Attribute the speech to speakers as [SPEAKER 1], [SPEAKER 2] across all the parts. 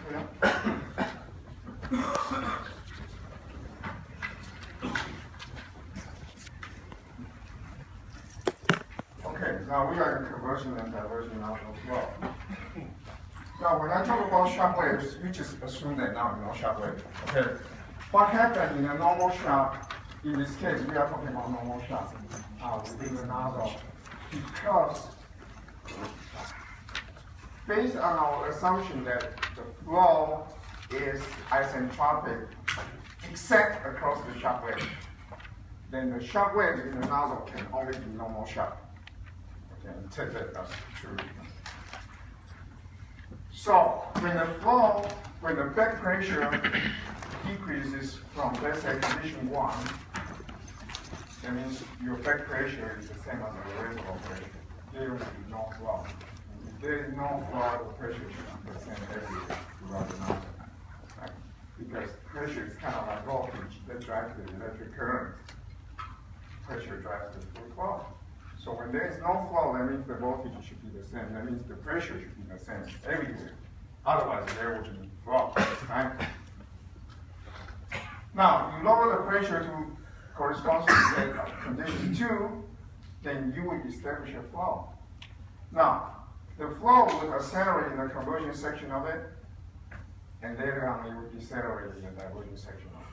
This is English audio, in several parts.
[SPEAKER 1] Okay, now we are in conversion and diversion now as well. Now, when I talk about shock waves, you just assume that now you know shock wave. Okay. What happens in a normal shock? In this case, we are talking about normal shock within the nozzle, because based on our assumption that the flow is isentropic except across the shock wave, then the shock wave in the nozzle can only be normal shock. Okay, and take that as true. So when the back pressure decreases from, let's say, condition 1, that means your back pressure is the same as the reservoir pressure. There will be no flow. If there is no flow, the pressure should be the same everywhere throughout the nozzle. Right? Because pressure is kind of like voltage that drives the electric current. Pressure drives the flow. So when there is no flow, that means the voltage should be the same. That means the pressure should be the same everywhere. Otherwise, there will be flow. Right? Now, you lower the pressure to correspond to condition 2, then you will establish a flow. Now, the flow will accelerate in the conversion section of it, and later on it will decelerate in the diversion section of it.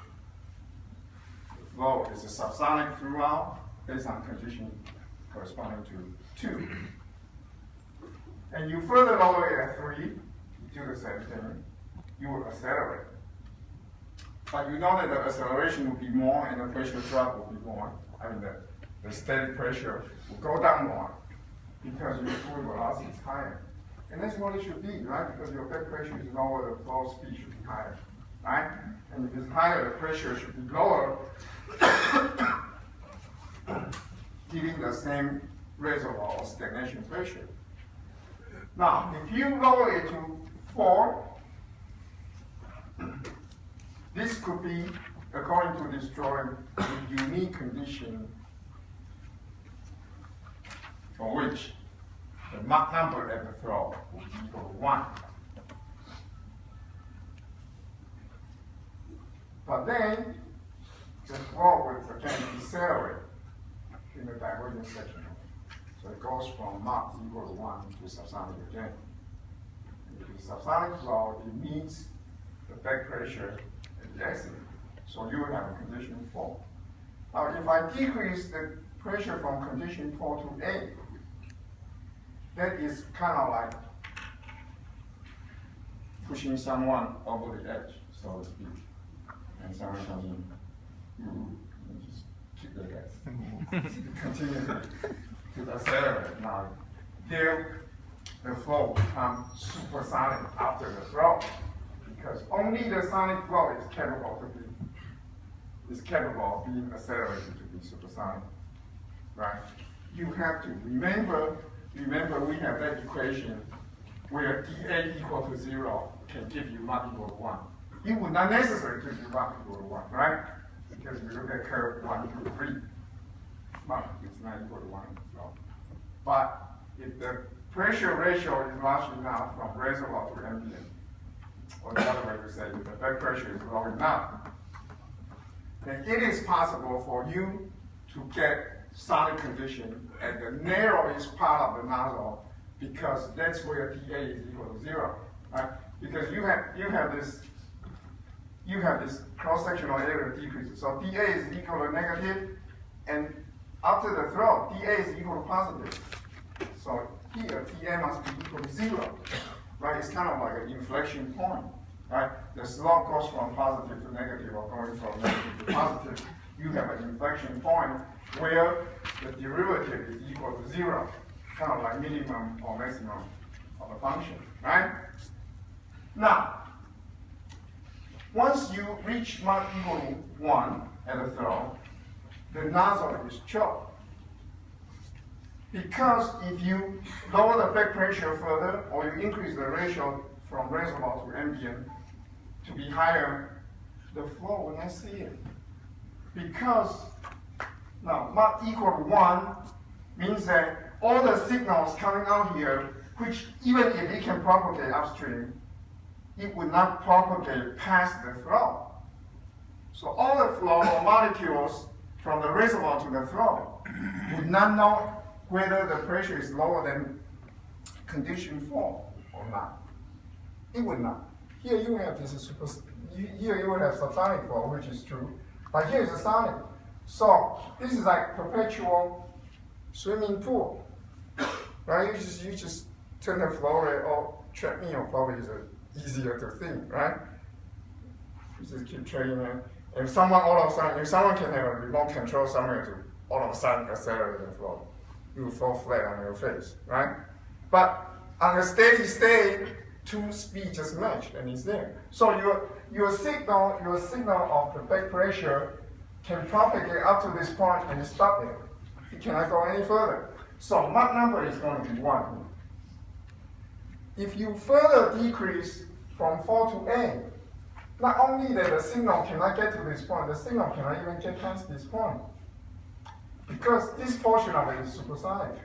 [SPEAKER 1] The flow is a subsonic throughout based on condition corresponding to 2. And you further lower it at 3, you do the same thing, you will accelerate. But you know that the acceleration will be more and the pressure drop will be more. I mean, the steady pressure will go down more because your fluid velocity is higher. And that's what it should be, right? Because your back pressure is lower, the flow speed should be higher, right? And if it's higher, the pressure should be lower, giving the same reservoir or stagnation pressure. Now, if you lower it to 4, this could be, according to this drawing, a unique condition for which the Mach number at the throw will be equal to 1. But then, the flow will again decelerate in the divergent section. So it goes from Mach equal to 1 to subsonic again. And if it's subsonic flow, it means the back pressure is exit. So you will have a condition 4. Now, if I decrease the pressure from condition 4 to 8, that is kind of like pushing someone over the edge, so to speak. And someone comes in, and just keep the gas. Continue to accelerate. Now, there, the flow will become supersonic after the throw, because only the sonic flow is capable of being accelerated to be supersonic, right? You have to remember we have that equation where dA equal to 0 can give you Mach equal to 1. It would not necessarily give you Mach equal to 1, right? Because we look at curve 1, 2, 3. Mach is not equal to 1. So. But if the pressure ratio is large enough from reservoir to ambient, or the other way to say, if the back pressure is low enough, then it is possible for you to get sonic condition at the narrowest part of the nozzle, because that's where dA is equal to 0, right? Because you have this cross-sectional area decreases. So dA is equal to negative, and after the throw, dA is equal to positive. So here, dA must be equal to 0, right? It's kind of like an inflection point, right? The slope goes from positive to negative, or going from negative to positive. You have an inflection point where the derivative is equal to 0, kind of like minimum or maximum of a function, right? Now, once you reach Mach equal to 1 at the throw, the nozzle is choked. Because if you lower the back pressure further, or you increase the ratio from reservoir to ambient to be higher, the flow will not see it. Because now Mach equal to 1 means that all the signals coming out here, which even if it can propagate upstream, it would not propagate past the flow. So all the flow of molecules from the reservoir to the flow would not know whether the pressure is lower than condition 4 or not. It would not. Here you have this here you would have subsonic flow, which is true, but here is a sonic. So this is like perpetual swimming pool, right? You just turn the flow rate, or treadmill probably is easier to think, right? You just keep trading it. If someone can have a remote control somewhere to all of a sudden accelerate the flow, you will fall flat on your face, right? But on a steady state, two speeds just match and it's there. So your signal of the back pressure can propagate up to this point and stop there. It cannot go any further. So Mach number is going to be 1. If you further decrease from 4 to 8, not only that the signal cannot get to this point, the signal cannot even get past this point. Because this portion of it is supersonic.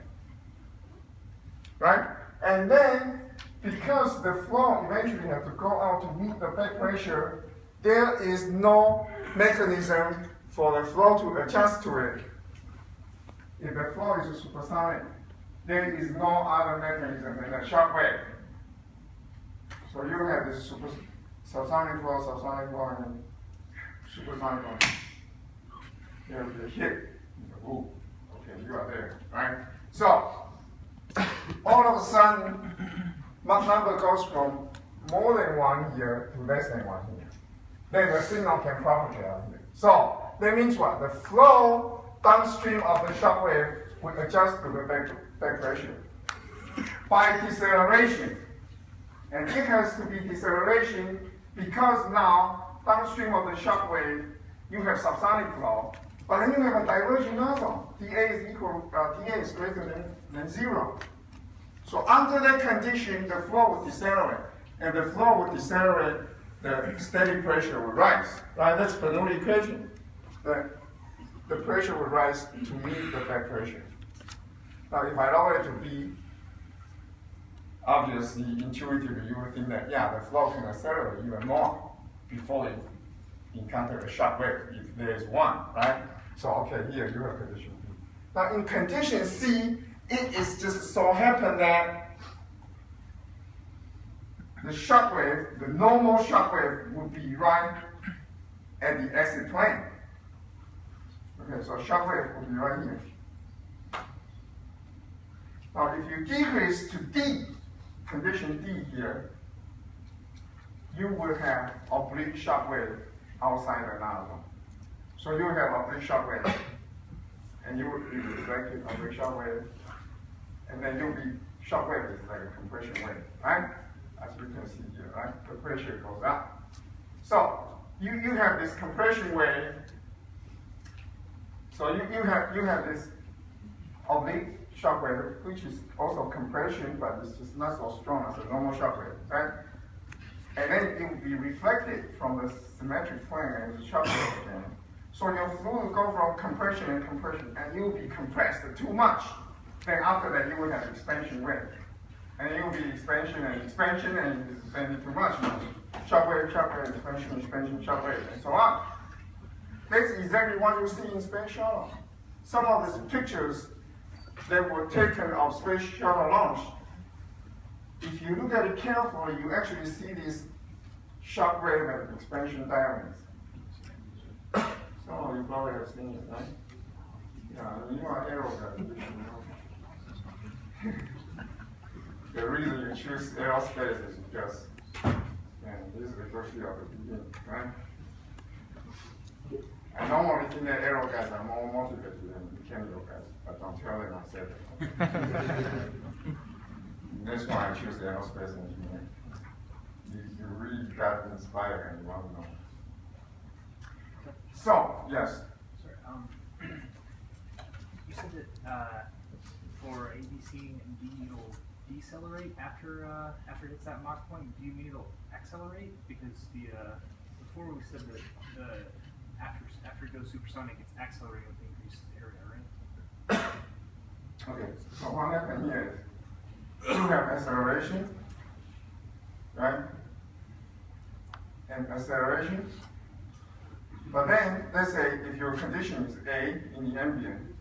[SPEAKER 1] Right? And then, because the flow eventually has to go out to meet the back pressure, there is no mechanism for the flow to adjust to it. If the flow is supersonic, there is no other mechanism than a shock wave. So you have this subsonic flow, and supersonic flow. There will be a hit. Ooh, okay, you are there, right? So, all of a sudden, Mach number goes from more than 1 here to less than 1 here. Then the signal can propagate out here. So, that means what? The flow downstream of the shock wave would adjust to the back pressure by deceleration. And it has to be deceleration because now, downstream of the shock wave, you have subsonic flow, but then you have a diverging nozzle. dA is greater than 0. So under that condition, the flow would decelerate. And the flow would decelerate, the steady pressure would rise. Right? That's Bernoulli equation. The pressure would rise to meet the back pressure. Now, if I lower it to B, obviously, intuitively, you would think that, yeah, the flow can accelerate even more before it encounters a shock wave, if there is one, right? So, okay, here you have condition B. Now, in condition C, it is just so happen that the shock wave, the normal shock wave, would be right at the exit plane. Okay, so shock wave would be right here. Now, if you decrease to D, condition D here, you will have oblique shock wave outside the nozzle. So you will have oblique shock wave, and you will be reflected oblique shock wave, and then you'll be shock wave is like a compression wave, right? As you can see here, right? The pressure goes up. So you have this compression wave. So you have this oblique shock wave, which is also compression, but it's just not so strong as a normal shock wave, right? And then it will be reflected from the symmetric plane and the shock wave again. So your fluid will go from compression and compression, and you will be compressed too much. Then after that, you will have expansion wave. And it will be expansion, and it's expanding too much. Shock wave, expansion, shock wave, and so on. That's exactly what you see in space shuttle. Some of these pictures that were taken of space shuttle launch, if you look at it carefully, you actually see these shock wave and expansion diagrams. Some of you probably have seen it, right? Yeah, you are aero guys. The reason you choose aerospace is because, man, this is the first year of the beginning, right? I normally think that aero guys are more motivated than mechanical guys, but don't tell them I said that. That's why I choose aerospace engineering. You really got inspired and you want to know. So, yes?
[SPEAKER 2] Sorry, you said that for ABC and D, it'll decelerate after it hits that Mach point. Do you mean it'll accelerate? Because before we said that after it goes supersonic, it's accelerating with increased area, right?
[SPEAKER 1] Okay, so what happened here is you have acceleration, right? and acceleration. But then, let's say if your condition is A in the ambient,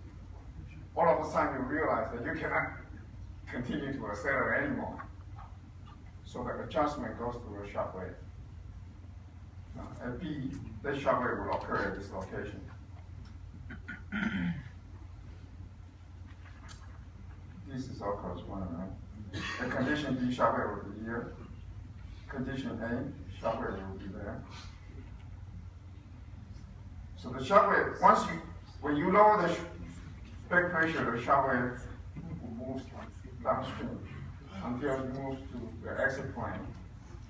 [SPEAKER 1] all of a sudden you realize that you cannot continue to accelerate anymore. So the adjustment goes through a shock wave. Now, at B, that shock wave will occur at this location. This is all corresponding, right? The condition B shock wave will be here. Condition A shock wave will be there. So the shock wave, when you lower the back pressure, the shock wave moves downstream until it moves to the exit point.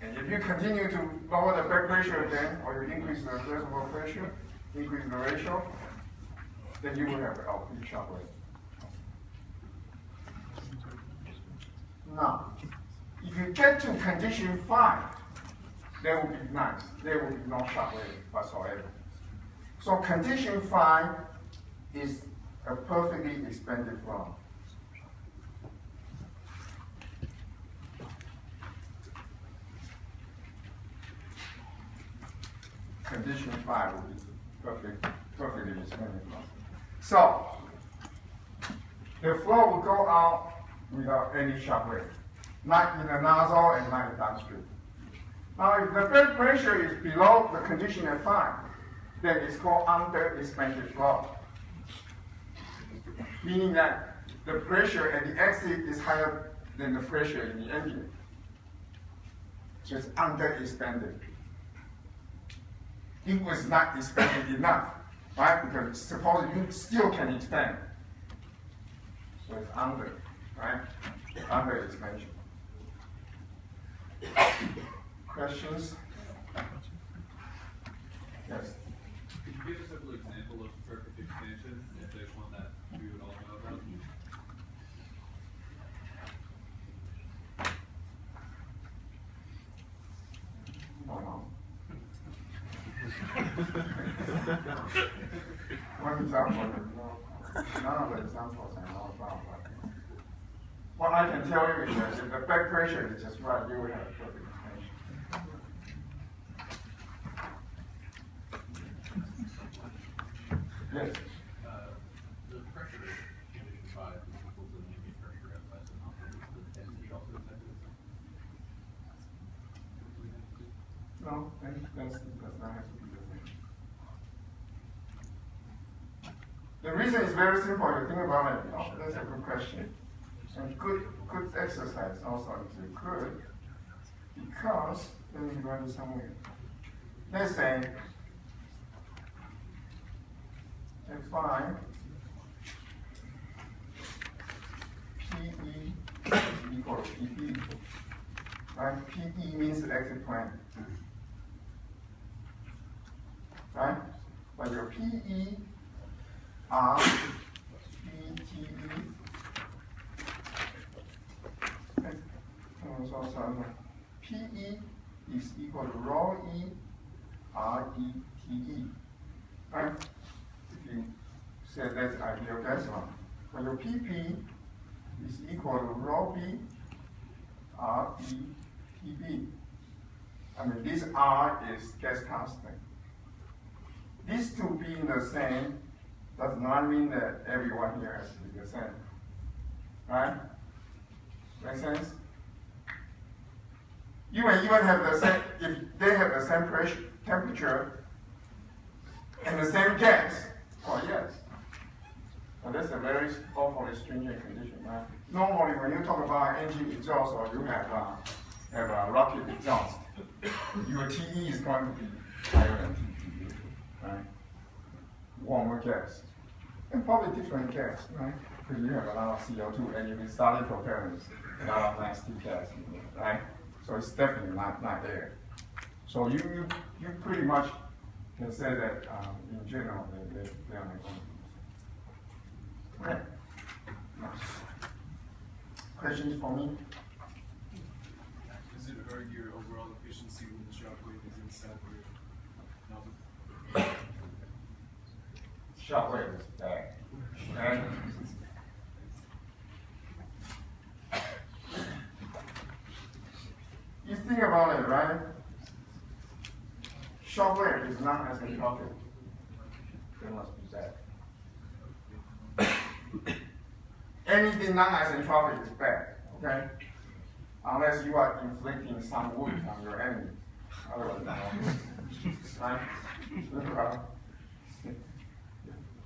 [SPEAKER 1] And if you continue to lower the back pressure again, or you increase the reservoir pressure, increase the ratio, then you will have an LP shock wave. Now, if you get to condition 5, that will be nice. There will be no shock wave whatsoever. So condition 5 is a perfectly expanded flow. Condition 5 will be perfectly expanded flow. So the flow will go out without any shock wave, not in the nozzle and not in downstream. Now, if the bed pressure is below the condition at 5, then it's called under-expanded flow, meaning that the pressure at the exit is higher than the pressure in the engine. So it's under-expanded. It was not expanded enough, right? Because suppose you still can expand. So it's under, right? Under expansion. Questions? Yes.
[SPEAKER 3] Could you give a simple example of perfect expansion, if there's one that we would all know about?
[SPEAKER 1] No. One example, none of the examples I know about. What I can tell you is that if the back pressure is just right, you will have a perfect expansion. Yes.
[SPEAKER 3] The pressure in condition 5 is equal to the ambient pressure at less than 100. Is the density also affected?
[SPEAKER 1] No, density does not have to be the same. The reason is very simple. You think about it. Oh, that's a good question. And good exercise also is good because let me run it somewhere. Let's say define PE is equal to PB. Right? PE means the exit point. Right? But your PE are PTE. So PE is equal to rho E RETE. Right? If you say that's ideal gas law. So your PP is equal to rho B RETB. I mean, this R is gas constant. These two being the same does not mean that everyone here has to be the same. Right? Make sense? You may even have the same, if they have the same pressure, temperature, and the same gas, oh yes. But that's a very awfully stringent condition, right? Normally, when you talk about engine exhaust or you have a rocket exhaust, your TE is going to be higher than TPE, right? Warmer gas. And probably different gas, right? Because you have a lot of CO2 and you can solid propellants, a lot of nasty gas, right? So it's definitely not air. So you pretty much can say that in general they are not going to be. Okay. Questions for me?
[SPEAKER 3] Does it hurt your overall efficiency when the shock wave is inside your nozzle?
[SPEAKER 1] Shock wave is bad. Okay? You think about it, right? shock wave is not asymptotic, they must be bad. Anything non-asymptotic is bad, okay? Unless you are inflicting some wound on your enemy. Otherwise, no. Right?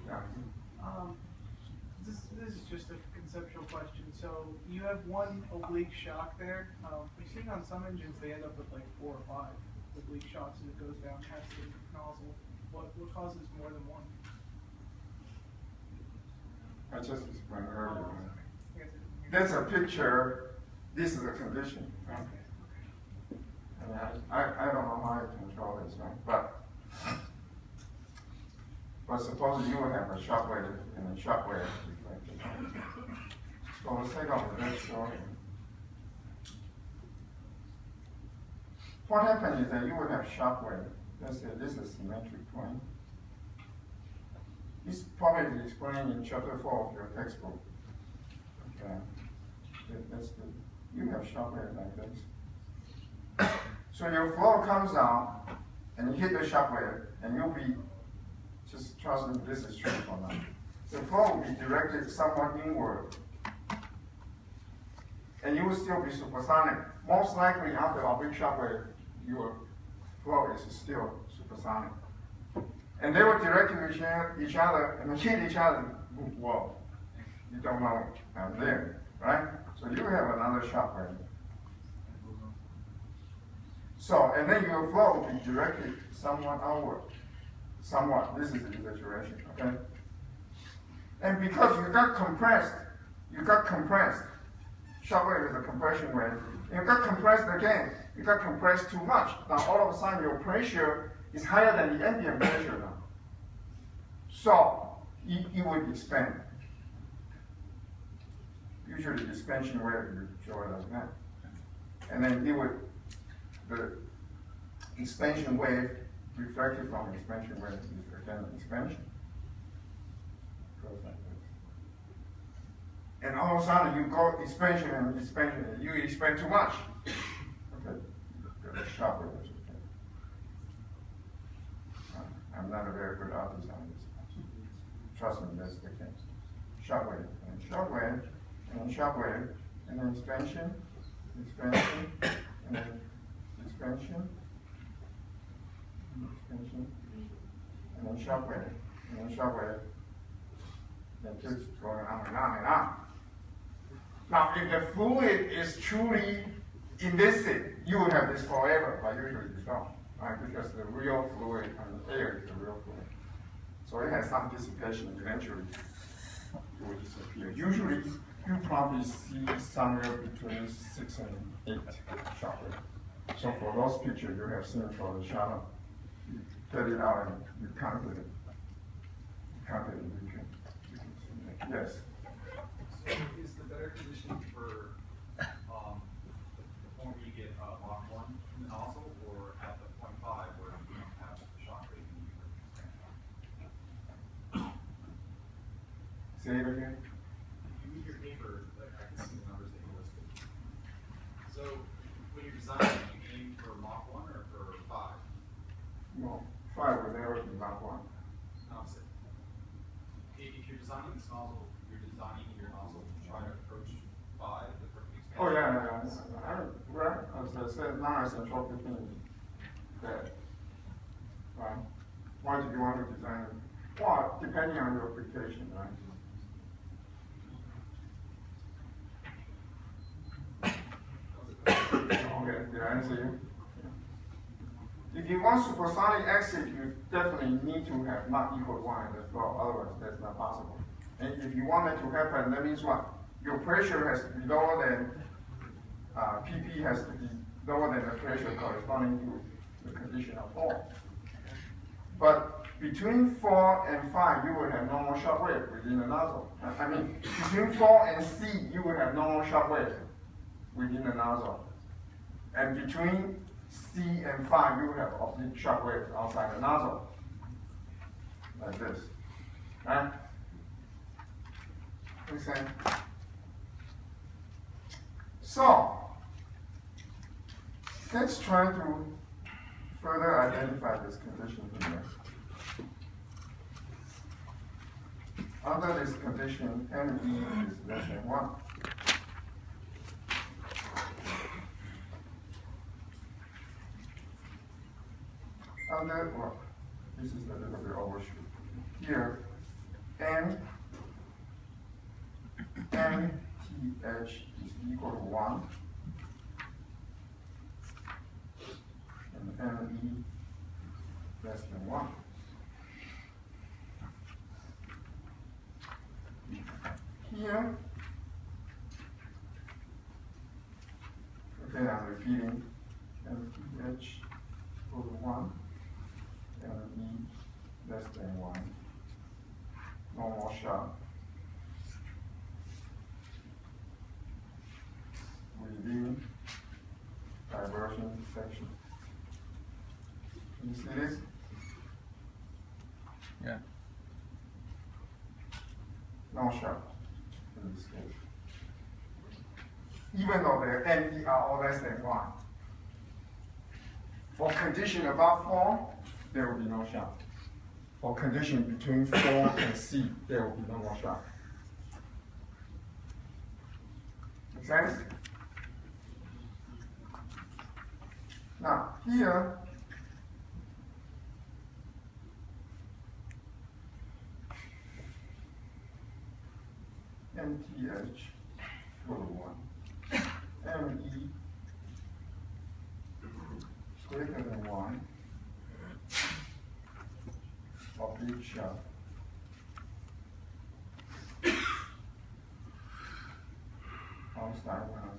[SPEAKER 1] Yeah.
[SPEAKER 4] This is just a conceptual question. So you have one oblique shock there. We've seen on some engines they end up with like 4 or 5 oblique shocks as it goes down past the nozzle. What causes more than one?
[SPEAKER 1] I just explained earlier.
[SPEAKER 4] I guess it-
[SPEAKER 1] That's a picture. This is a condition. Right? And I don't know how I control this, right? But suppose you have a shock wave and a shock wave reflected. So let's take off the next story. What happens is that you would have shock wave. Let's say this is symmetric plane. This probably is explained in chapter 4 of your textbook. Okay. That's the, you have shock wave like this. So your flow comes out and you hit the shock wave and you'll be, just trust me, this is true for now. The flow will be directed somewhat inward. And you will still be supersonic. Most likely after a big shock wave, your flow is still supersonic. And they will direct to each other and hit each other. Whoa, you don't know I'm there, right? So you have another shock wave. So, and then your flow will be directed somewhat outward. Somewhat, this is exaggeration, okay? And because you got compressed, shock wave is a compression wave, you got compressed again, you got compressed too much. Now all of a sudden your pressure is higher than the ambient pressure now. So, it would expand. Usually expansion wave, you show it like that. And then it would, the expansion wave reflected from expansion wave is again expansion. Goes like this. And all of a sudden you go expansion and expansion, you expand too much. Okay, the shock wave is okay. I'm not a very good artist on this. Trust me, that's the case. Shock wave, and shock wave, and then shock wave, and then expansion, expansion, and then expansion, expansion, and then shock wave, and then shock wave. That keeps going on and on and on. Now, if the fluid is truly invested, you will have this forever, but usually you don't, right? Because the real fluid, the air is the real fluid. So it has some dissipation eventually. It will disappear. Usually, you probably see somewhere between 6 and 8 shock wave. So for those pictures you have seen for the shadow, you get it out and you count it. You count it and you can see it. Yes?
[SPEAKER 5] So is the better condition for the point where you get Mach 1 in the nozzle, or at the 0.5 where you don't have the shock wave and you
[SPEAKER 1] Say it again?
[SPEAKER 5] If you read your paper, I can see the numbers that you listed. So when you're designing, you aim for Mach 1 or for 5?
[SPEAKER 1] No, 5 would never be Mach 1.
[SPEAKER 5] Opposite. If you're designing this nozzle, you're designing your nozzle to try to approach 5, the perfect expansion.
[SPEAKER 1] Oh, yeah. Right, as I said, non-isentropic thing is bad. Right? Why do you want to design it? Well, depending on your application, right? Okay, did I answer you? If you want supersonic exit, you definitely need to have Mach equal 1 in the flow, otherwise that's not possible. And if you want that to happen, that means what? Your pressure has to be lower than, PP has to be lower than the pressure corresponding to the condition of 4. But between 4 and 5, you will have normal shock wave within the nozzle. I mean, between 4 and C, you will have normal shock wave within the nozzle. And between C and 5, you will have oblique shock waves outside the nozzle. Like this. Right? Make sense? So, let's try to further identify this condition here. Under this condition, ME is less than 1. Under, well, this is a little bit overshoot. Here, MTH is equal to 1. And ME less than 1. Here, okay, I'm repeating, MTH equal to 1, ME less than 1, normal shock, within diversion section. Can you see this?
[SPEAKER 6] Yeah.
[SPEAKER 1] No shock in this case. Even though the ME are all less than 1. For condition above 4, there will be no shock. For condition between 4 and C, there will be no more shock. Make sense? Now, here, MTH equal to 1, ME greater than 1, oblique shock. Outside one.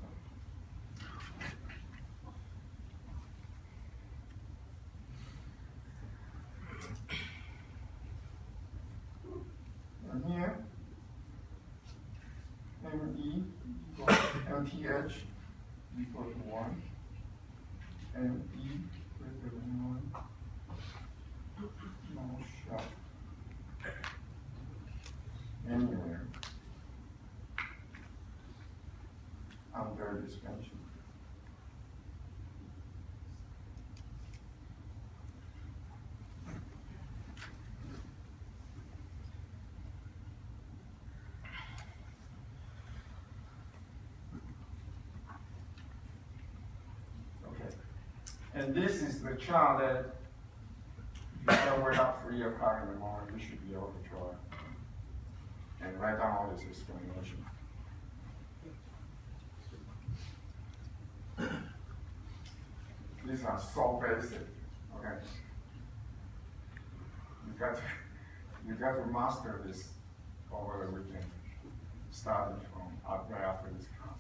[SPEAKER 1] And here, ME equal to MTH equal to 1, ME greater than 1, no shock anywhere under this expansion. Okay, and this is the chart that you can wake up 3 o'clock in the morning, you should be able to draw it and write down all this explanation. These are so basic, okay? You got to master this over the weekend, starting from right after this class.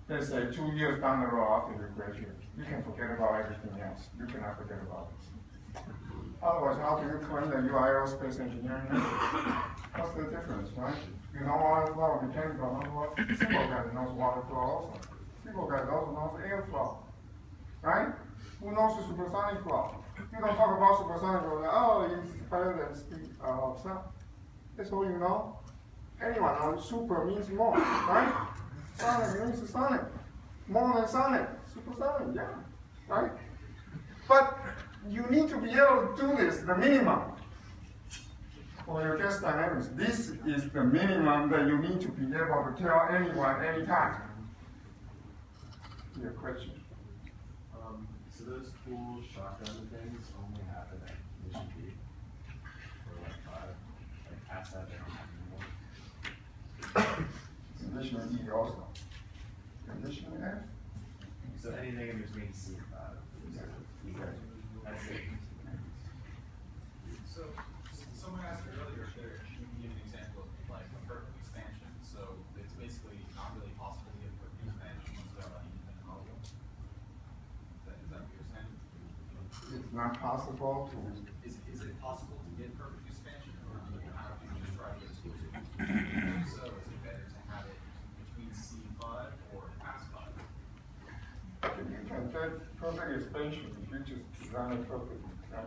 [SPEAKER 1] Let's say 2 years down the road after you graduate, you can forget about everything else. You cannot forget about this. Otherwise, how do you claim that you are aerospace engineering? What's the difference, right? You know water flow, mechanical, what? Simple guy knows water flow also. Simple guy also knows airflow, right? Who knows the supersonic flow? You don't talk about supersonic flow, like, oh, it's better than speed of sound. That's all you know. Anyone knows super means more, right? Sonic means sonic. More than sonic. Supersonic, yeah, right? But you need to be able to do this, the minimum. For your gas dynamics, this is the minimum that you need to be able to tell anyone, anytime. Your question.
[SPEAKER 7] So those cool shotgun things only happen at condition B? Or like 5? Like past that, they don't have anymore?
[SPEAKER 1] Condition E also. Condition F.
[SPEAKER 7] So anything in between C and 5? That's it.
[SPEAKER 5] So, someone asked earlier if there, you can give an example of like a perfect expansion. So it's basically not really possible to get a perfect expansion once we have an independent model. Is that what you're saying?
[SPEAKER 1] It's not possible to.
[SPEAKER 5] Is it possible to get perfect expansion, or do you have to just try to get it? So is it better to have it between C5 or past 5?
[SPEAKER 1] You can get perfect expansion if you just design it perfectly, right?